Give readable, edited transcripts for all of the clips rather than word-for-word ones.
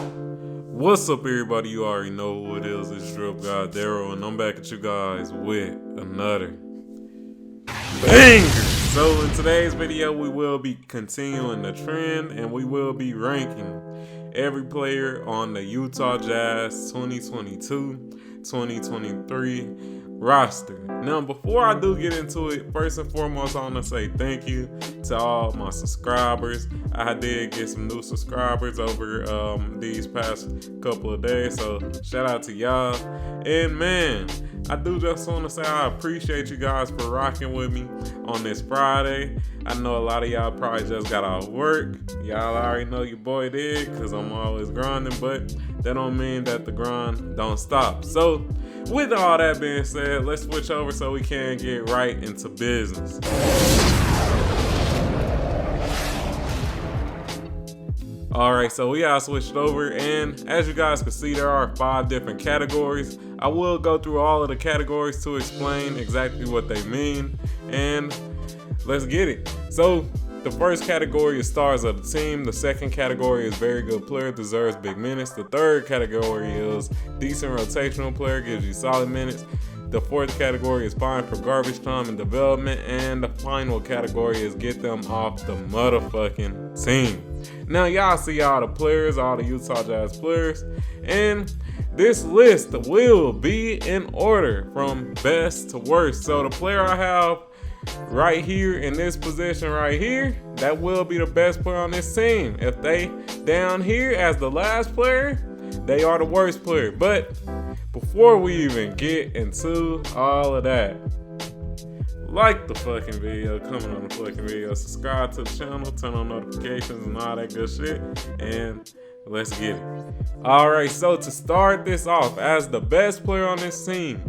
What's up, everybody? You already know who it is. It's DripGodDero, and I'm back at you guys with another banger. So in today's video, we will be continuing the trend, and we will be ranking every player on the Utah Jazz 2022-2023 roster. Now, before I do get into it, first and foremost, I want to say thank you to all my subscribers. I did get some new subscribers over these past couple of days, so shout out to y'all. And man, I do just want to say I appreciate you guys for rocking with me on this Friday. I know a lot of y'all probably just got off work. Y'all already know your boy did, because I'm always grinding, but that don't mean that the grind don't stop. So with all that being said, let's switch over so we can get right into business. Alright, so we got switched over, and as you guys can see, there are 5 different categories. I will go through all of the categories to explain exactly what they mean, and let's get it. So the first category is stars of the team. The second category is very good player, deserves big minutes. The third category is decent rotational player, gives you solid minutes. The fourth category is fine for garbage time and development. And the final category is get them off the motherfucking team. Now y'all see all the players, all the Utah Jazz players, and this list will be in order from best to worst. So the player I have right here in this position right here, that will be the best player on this team. If they down here as the last player, they are the worst player. But before we even get into all of that, like the fucking video, comment on the fucking video, subscribe to the channel, turn on notifications and all that good shit, and let's get it. Alright, so to start this off, as the best player on this team,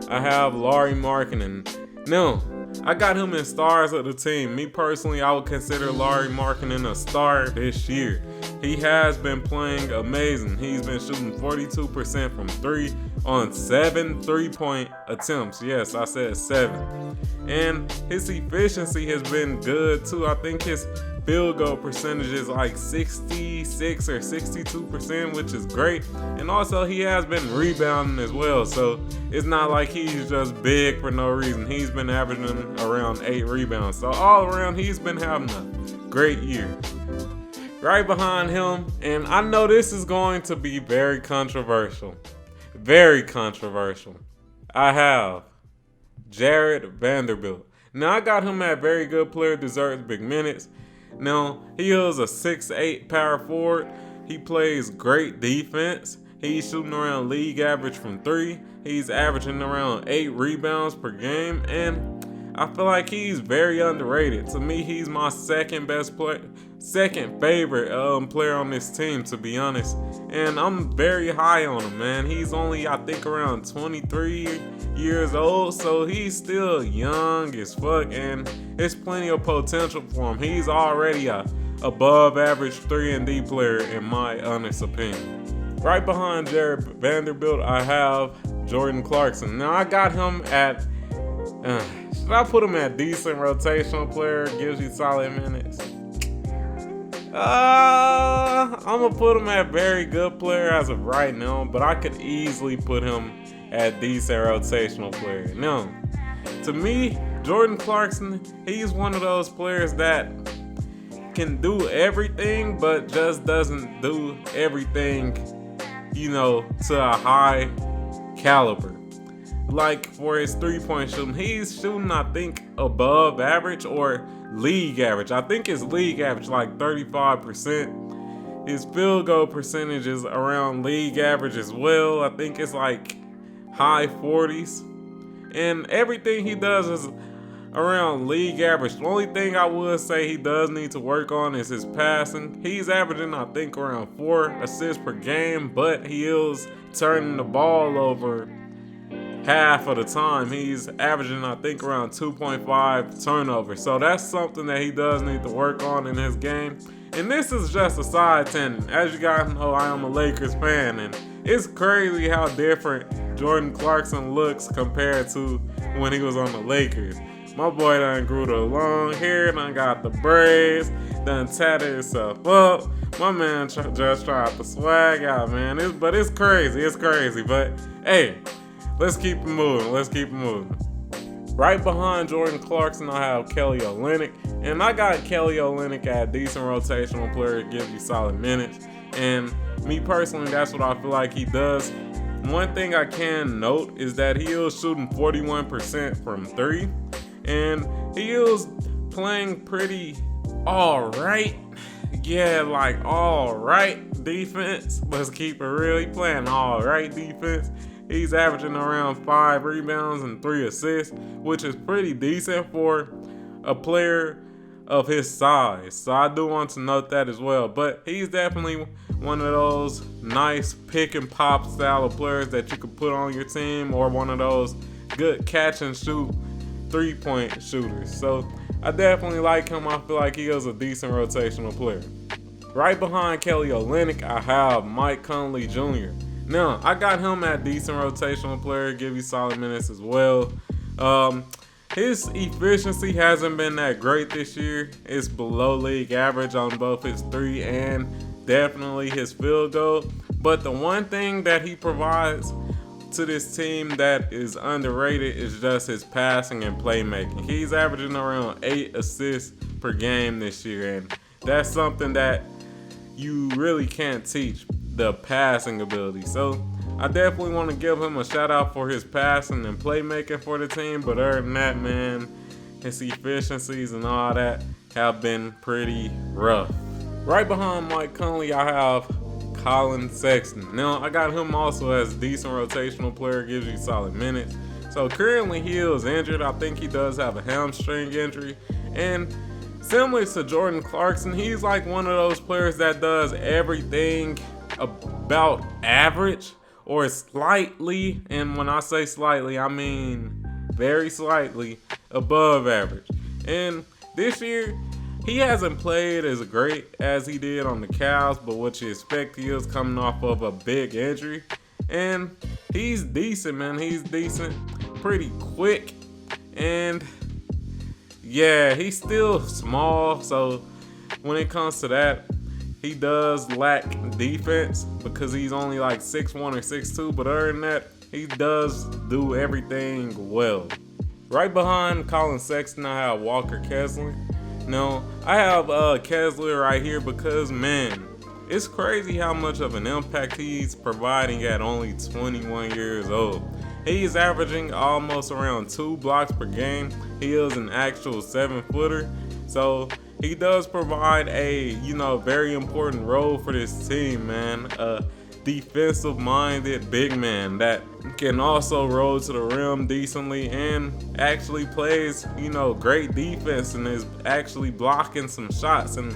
I have Lauri Markkanen. Now, I got him in stars of the team. Me personally, I would consider Lauri Markkanen a star this year. He has been playing amazing. He's been shooting 42% from 3 on 7 3-point attempts. Yes, I said 7. And his efficiency has been good too. I think his field goal percentage is like 66 or 62%, which is great. And also he has been rebounding as well, so it's not like he's just big for no reason. He's been averaging around 8 rebounds, so all around he's been having a great year. Right behind him, and I know this is going to be very controversial, I have Jared Vanderbilt. Now I got him at very good player, deserves big minutes. Now, he is a 6'8" power forward. He plays great defense. He's shooting around league average from 3. He's averaging around 8 rebounds per game, and I feel like he's very underrated. To me, he's my second favorite player on this team, to be honest. And I'm very high on him, man. He's only, I think, around 23 years old, so he's still young as fuck, and there's plenty of potential for him. He's already a above average 3-and-D player in my honest opinion. Right behind Jared Vanderbilt, I have Jordan Clarkson. Now I got him at should I put him at decent rotational player, gives you solid minutes? I'm gonna put him at very good player as of right now, but I could easily put him at decent rotational player. Now, to me, Jordan Clarkson, he's one of those players that can do everything, but just doesn't do everything, to a high caliber. Like for his 3-point shooting, he's shooting, I think, above average or league average. I think it's league average, like 35%. His field goal percentage is around league average as well. I think it's like high 40s. And everything he does is around league average. The only thing I would say he does need to work on is his passing. He's averaging, I think, around 4 assists per game, but he is turning the ball over half of the time. He's averaging, I think, around 2.5 turnovers. So that's something that he does need to work on in his game. And this is just a side tangent. As you guys know, I am a Lakers fan, and it's crazy how different Jordan Clarkson looks compared to when he was on the Lakers. My boy done grew the long hair, done got the braids, done tatted itself up. My man just tried to swag out, man. But it's crazy. It's crazy. But hey, let's keep it moving. Let's keep it moving. Right behind Jordan Clarkson, I have Kelly Olynyk. And I got Kelly Olynyk at a decent rotational player, gives you solid minutes. And me personally, that's what I feel like he does. One thing I can note is that he is shooting 41% from 3. And he is playing pretty alright. Yeah, like alright defense. Let's keep it real. He playing alright defense. He's averaging around 5 rebounds and 3 assists, which is pretty decent for a player of his size. So I do want to note that as well. But he's definitely one of those nice pick and pop style of players that you could put on your team, or one of those good catch and shoot 3-point shooters. So I definitely like him. I feel like he is a decent rotational player. Right behind Kelly Olynyk, I have Mike Conley Jr. Now, I got him at decent rotational player, give you solid minutes as well. His efficiency hasn't been that great this year. It's below league average on both his 3 and definitely his field goal. But the one thing that he provides to this team that is underrated is just his passing and playmaking. He's averaging around 8 assists per game this year, and that's something that you really can't teach, the passing ability. So I definitely want to give him a shout out for his passing and playmaking for the team. But other than that, man, his efficiencies and all that have been pretty rough. Right behind Mike Conley, I have Colin Sexton. Now, I got him also as a decent rotational player, gives you solid minutes. So currently he is injured. I think he does have a hamstring injury. And similar to Jordan Clarkson, he's like one of those players that does everything about average or slightly, and when I say slightly, I mean very slightly above average. And this year, he hasn't played as great as he did on the Cavs, but what you expect, he is coming off of a big injury. And he's decent, man. He's decent, pretty quick, and yeah, he's still small, so when it comes to that, he does lack defense because he's only like 6'1 or 6'2, but other than that, he does do everything well. Right behind Colin Sexton, I have Walker Kessler. Now, I have Kessler right here because, man, it's crazy how much of an impact he's providing at only 21 years old. He's averaging almost around 2 blocks per game. He is an actual 7-footer. So he does provide a, very important role for this team, man. A defensive-minded big man that can also roll to the rim decently and actually plays, great defense and is actually blocking some shots and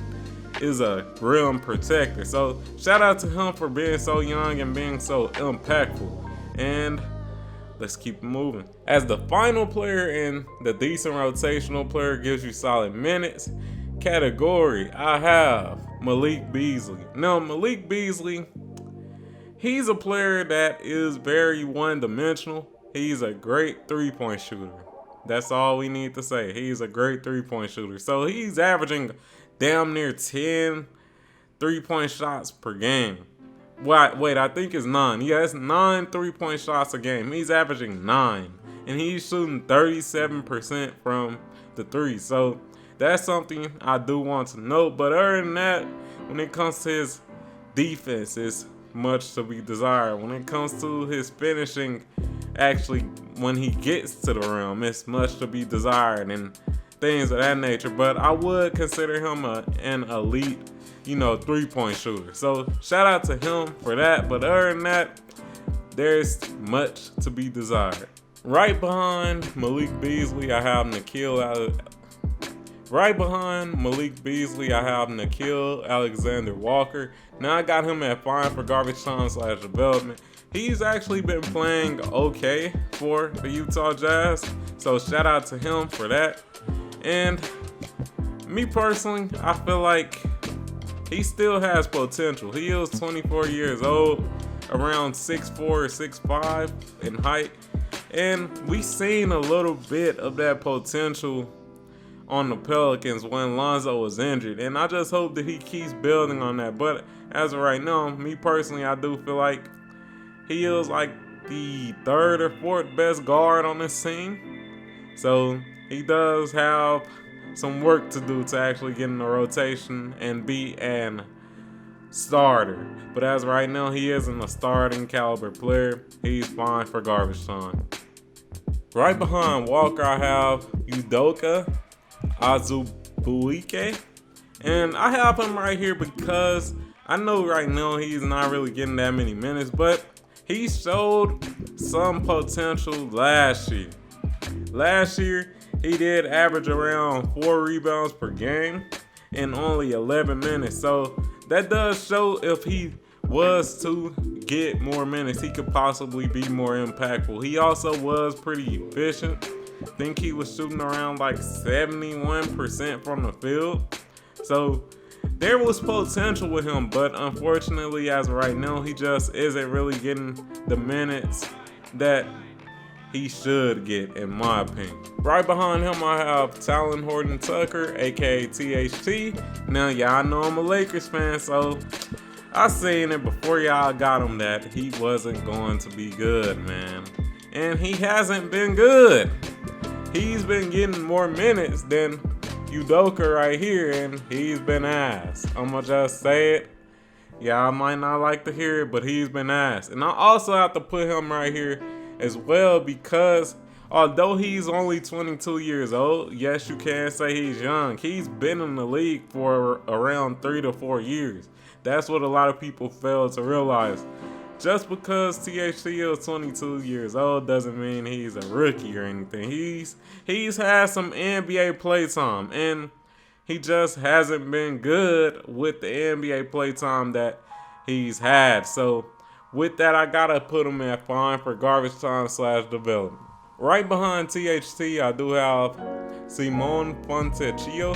is a rim protector. So shout out to him for being so young and being so impactful. And let's keep moving. As the final player in the decent rotational player gives you solid minutes category, I have Malik Beasley. Now, Malik Beasley, he's a player that is very one-dimensional. He's a great 3-point shooter. That's all we need to say. He's a great 3-point shooter. So he's averaging damn near 10 3-point shots per game. Wait, I think it's 9. Yeah, it's 9 3-point shots a game. He's averaging 9. And he's shooting 37% from the 3. So that's something I do want to note. But other than that, when it comes to his defense, it's much to be desired. When it comes to his finishing, actually, when he gets to the rim, it's much to be desired and things of that nature. But I would consider him an elite 3-point shooter. So shout out to him for that. But other than that, there's much to be desired. Right behind Malik Beasley, I have Nickeil Alexander-Walker. Now I got him at fine for garbage time / development. He's actually been playing okay for the Utah Jazz. So shout out to him for that. And me personally, I feel like he still has potential. He is 24 years old, around 6'4 or 6'5 in height. And we've seen a little bit of that potential on the Pelicans when Lonzo was injured, and I just hope that he keeps building on that. But as of right now, me personally, I do feel like he is like the third or fourth best guard on this team. So he does have some work to do to actually get in the rotation and be an starter. But as of right now, he isn't a starting caliber player. He's fine for garbage time. Right behind Walker, I have Udoka Azubuike. And I have him right here because I know right now he's not really getting that many minutes, but he showed some potential last year. Last year, he did average around 4 rebounds per game in only 11 minutes. So that does show if he was to get more minutes, he could possibly be more impactful. He also was pretty efficient. I think he was shooting around like 71% from the field. So there was potential with him, but unfortunately, as of right now, he just isn't really getting the minutes that he should get, in my opinion. Right behind him, I have Talon Horton-Tucker, aka THT. Now, y'all know I'm a Lakers fan, so I seen it before y'all got him that he wasn't going to be good, man. And he hasn't been good. He's been getting more minutes than Udoka right here, and he's been ass. I'ma just say it. Y'all might not like to hear it, but he's been ass. And I also have to put him right here as well because although he's only 22 years old, yes, you can say he's young. He's been in the league for around 3 to 4 years. That's what a lot of people fail to realize. Just because THT is 22 years old doesn't mean he's a rookie or anything. He's had some NBA playtime, and he just hasn't been good with the NBA playtime that he's had. So with that, I gotta put him at fine for garbage time / development. Right behind THT, I do have Simone Fontecchio.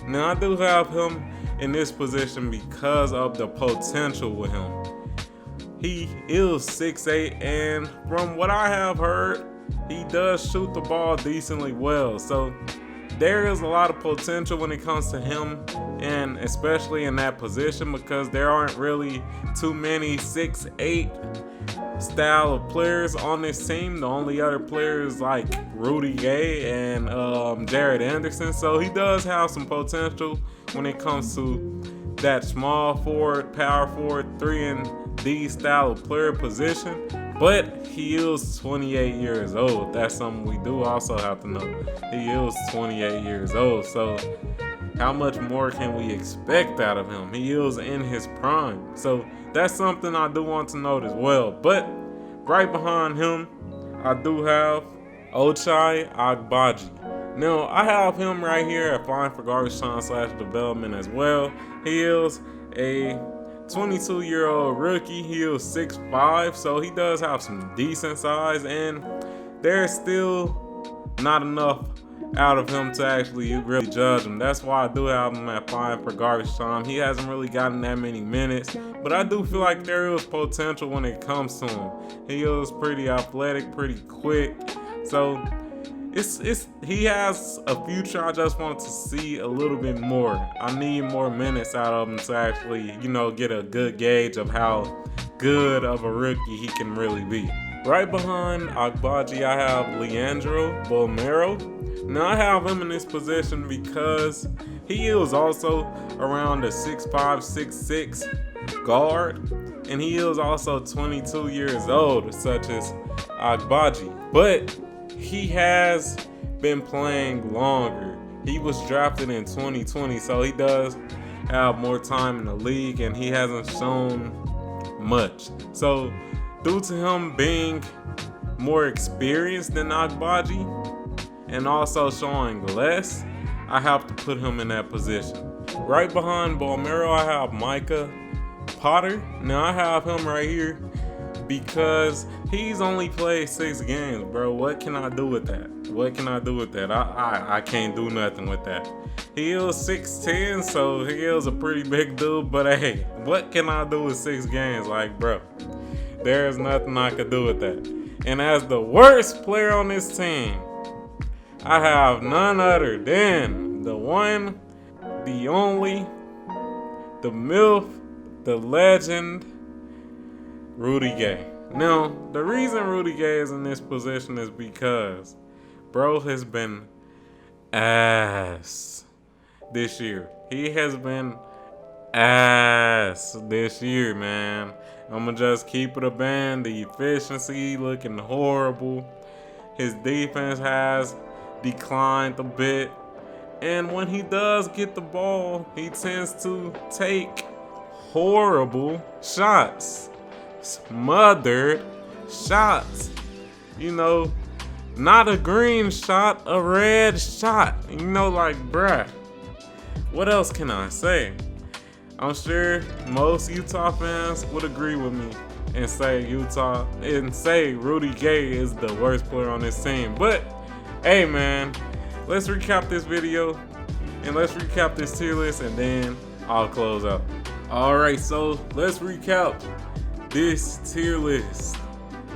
Now I do have him in this position because of the potential with him. He is 6'8", and from what I have heard, he does shoot the ball decently well. So there is a lot of potential when it comes to him, and especially in that position because there aren't really too many 6'8" style of players on this team. The only other players like Rudy Gay and Jared Anderson. So he does have some potential when it comes to that small forward, power forward, 3-and-D style of player position. But he is 28 years old. That's something we do also have to know. He is 28 years old. So how much more can we expect out of him? He is in his prime. So that's something I do want to note as well. But right behind him, I do have Ochai Agbaji. Now, I have him right here at fine for garbage time / development as well. He is a 22-year-old rookie. He is 6'5", so he does have some decent size, and there's still not enough out of him to actually really judge him. That's why I do have him at fine for garbage time. He hasn't really gotten that many minutes, but I do feel like there is potential when it comes to him. He is pretty athletic, pretty quick, so he has a future. I just want to see a little bit more. I need more minutes out of him to actually, get a good gauge of how good of a rookie he can really be. Right behind Agbaji, I have Leandro Bolmaro. Now I have him in this position because he is also around a 6'5", 6'6" guard, and he is also 22 years old, such as Agbaji. But he has been playing longer. He was drafted in 2020, so he does have more time in the league, and he hasn't shown much. So due to him being more experienced than Agbaji and also showing less, I have to put him in that position. Right behind Bolmaro, I have Micah Potter. Now I have him right here because he's only played 6 games, bro. What can I do with that? I can't do nothing with that. He is 6'10", so he is a pretty big dude, but hey, what can I do with 6 games? Like, bro, there's nothing I could do with that. And as the worst player on this team, I have none other than the one, the only, the MILF, the legend, Rudy Gay. Now, the reason Rudy Gay is in this position is because bro has been ass this year. He has been ass this year, man. I'ma just keep it a band. The efficiency looking horrible. His defense has declined a bit. And when he does get the ball, he tends to take horrible shots. Smothered shots. You know, not a green shot, a red shot. You know, like, bruh. What else can I say? I'm sure most Utah fans would agree with me and say Rudy Gay is the worst player on this team. But hey, man, let's recap this video and let's recap this tier list, and then I'll close out. All right, so let's recap this tier list.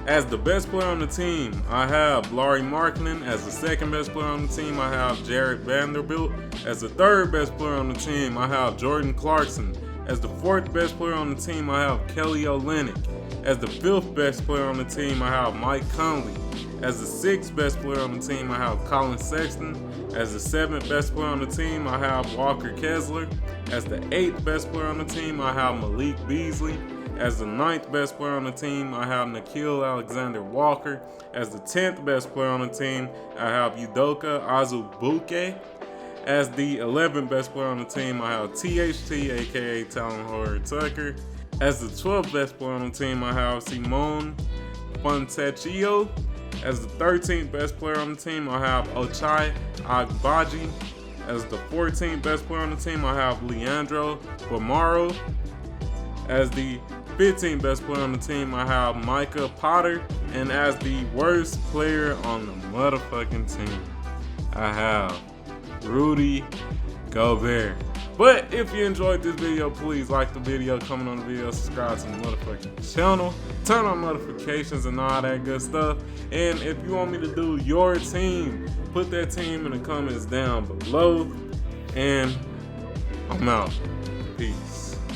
As the best player on the team, I have Larry Markkinen. As the second best player on the team, I have Jared Vanderbilt. As the third best player on the team, I have Jordan Clarkson. As the fourth best player on the team, I have Kelly Olynyk. As the fifth best player on the team, I have Mike Conley. As the sixth best player on the team, I have Colin Sexton. As the seventh best player on the team, I have Walker Kessler. As the eighth best player on the team, I have Malik Beasley. As the ninth best player on the team, I have Nickeil Alexander-Walker. As the 10th best player on the team, I have Udoka Azubuike. As the 11th best player on the team, I have THT, aka Talon Horton-Tucker. As the 12th best player on the team, I have Simone Fontecchio. As the 13th best player on the team, I have Ochai Agbaji. As the 14th best player on the team, I have Leandro Bomaro. As the 15th best player on the team, I have Micah Potter. And as the worst player on the motherfucking team, I have Rudy Gobert. But if you enjoyed this video, please like the video, comment on the video, subscribe to the motherfucking channel, turn on notifications and all that good stuff. And if you want me to do your team, put that team in the comments down below. And I'm out. Peace.